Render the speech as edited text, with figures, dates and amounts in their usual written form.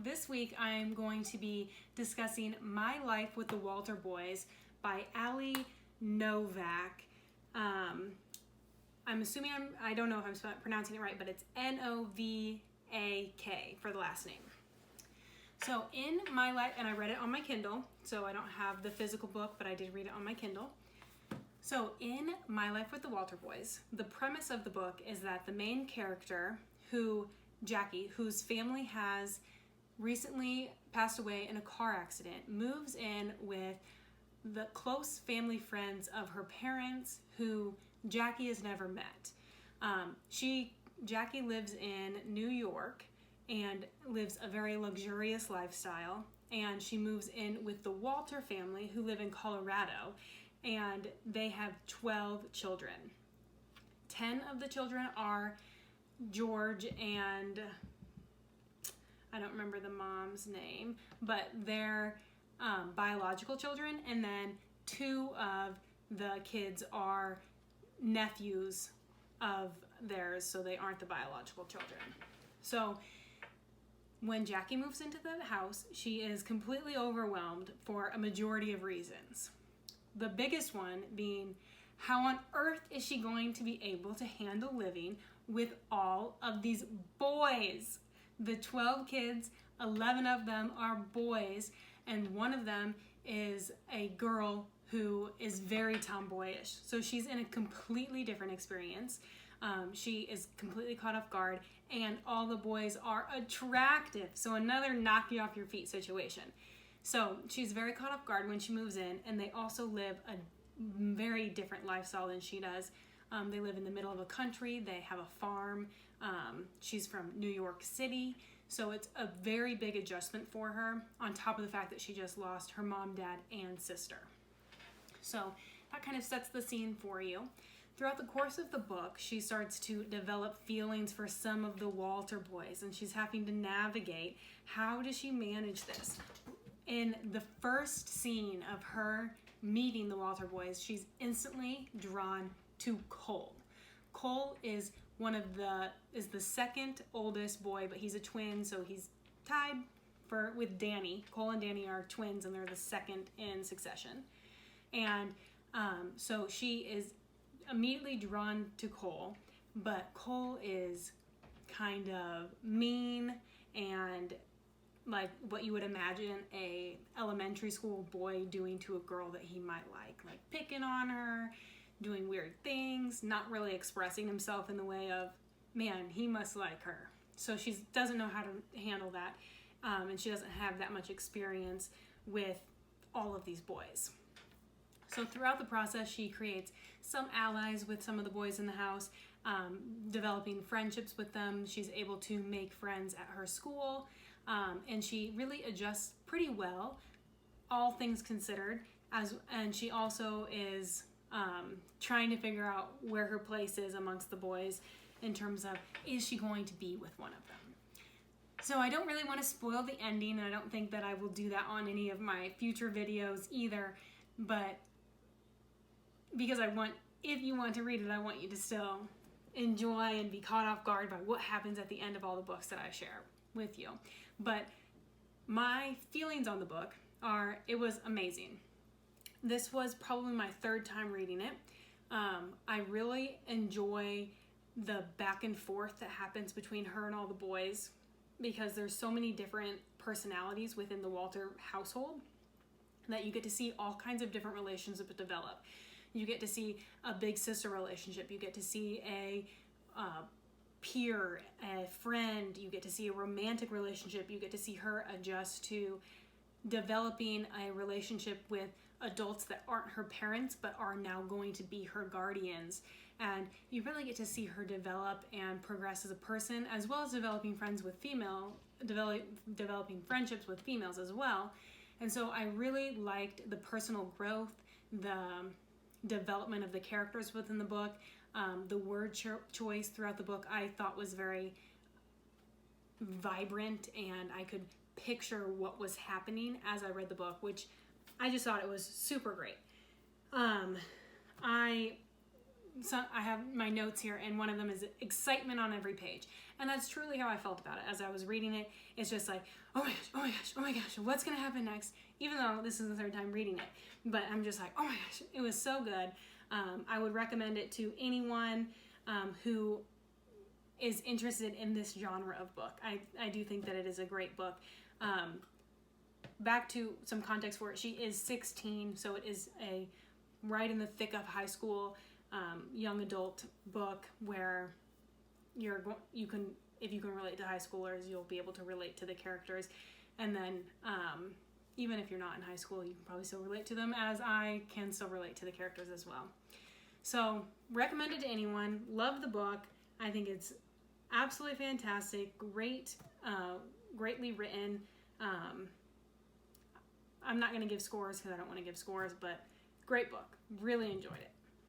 this week I'm going to be discussing My Life with the Walter Boys by Ali Novak. I'm assuming I don't know if I'm pronouncing it right, but it's Novak for the last name. So in My Life, and I read it on my Kindle, so I don't have the physical book, but I did read it on my Kindle. So in My Life with the Walter Boys, the premise of the book is that the main character, Jackie, whose family has recently passed away in a car accident, moves in with the close family friends of her parents who Jackie has never met. Jackie lives in New York and lives a very luxurious lifestyle, and she moves in with the Walter family who live in Colorado, and they have 12 children. 10 of the children are George and I don't remember the mom's name, but they're biological children, and then 2 of the kids are nephews of theirs, so they aren't the biological children. So when Jackie moves into the house, she is completely overwhelmed for a majority of reasons. The biggest one being, how on earth is she going to be able to handle living with all of these boys? The 12 kids, 11 of them are boys, and one of them is a girl who is very tomboyish. So she's in a completely different experience. She is completely caught off guard, and all the boys are attractive. So another knock you off your feet situation. So she's very caught off guard when she moves in, and they also live a very different lifestyle than she does. They live in the middle of a country. They have a farm. She's from New York City. So it's a very big adjustment for her, on top of the fact that she just lost her mom, dad, and sister. So that kind of sets the scene for you. Throughout the course of the book, she starts to develop feelings for some of the Walter boys, and she's having to navigate, how does she manage this? In the first scene of her meeting the Walter boys, she's instantly drawn to Cole. Cole is the second oldest boy, but he's a twin, so he's tied with Danny. Cole and Danny are twins, and they're the second in succession. And so she is immediately drawn to Cole, but Cole is kind of mean and like what you would imagine a elementary school boy doing to a girl that he might like picking on her, doing weird things, not really expressing himself in the way of, man, he must like her. So she doesn't know how to handle that, and she doesn't have that much experience with all of these boys. So throughout the process, she creates some allies with some of the boys in the house, developing friendships with them. She's able to make friends at her school, and she really adjusts pretty well, all things considered. And she also is trying to figure out where her place is amongst the boys in terms of, is she going to be with one of them? So I don't really want to spoil the ending, and I don't think that I will do that on any of my future videos either, but because if you want to read it, I want you to still enjoy and be caught off guard by what happens at the end of all the books that I share with you. But my feelings on the book are, it was amazing. This was probably my 3rd time reading it. I really enjoy the back and forth that happens between her and all the boys, because there's so many different personalities within the Walter household that you get to see all kinds of different relationships develop. You get to see a big sister relationship. You get to see a peer, a friend. You get to see a romantic relationship. You get to see her adjust to developing a relationship with adults that aren't her parents but are now going to be her guardians. And you really get to see her develop and progress as a person, as well as developing developing friendships with females as well. And so I really liked the personal growth, the development of the characters within the book. The word choice throughout the book I thought was very vibrant, and I could picture what was happening as I read the book, which I just thought it was super great. I I have my notes here, and one of them is excitement on every page. And that's truly how I felt about it as I was reading it. It's just like, oh my gosh, oh my gosh, oh my gosh, what's going to happen next? Even though this is the third time reading it. But I'm just like, oh my gosh, it was so good. I would recommend it to anyone who is interested in this genre of book. I do think that it is a great book. Back to some context for it. She is 16, so it is a right in the thick of high school young adult book where you can, if you can relate to high schoolers, you'll be able to relate to the characters. And then even if you're not in high school, you can probably still relate to them, as I can still relate to the characters as well. So recommend it to anyone. Love the book. I think it's absolutely fantastic. Great, greatly written. I'm not going to give scores because I don't want to give scores, but great book. Really enjoyed it.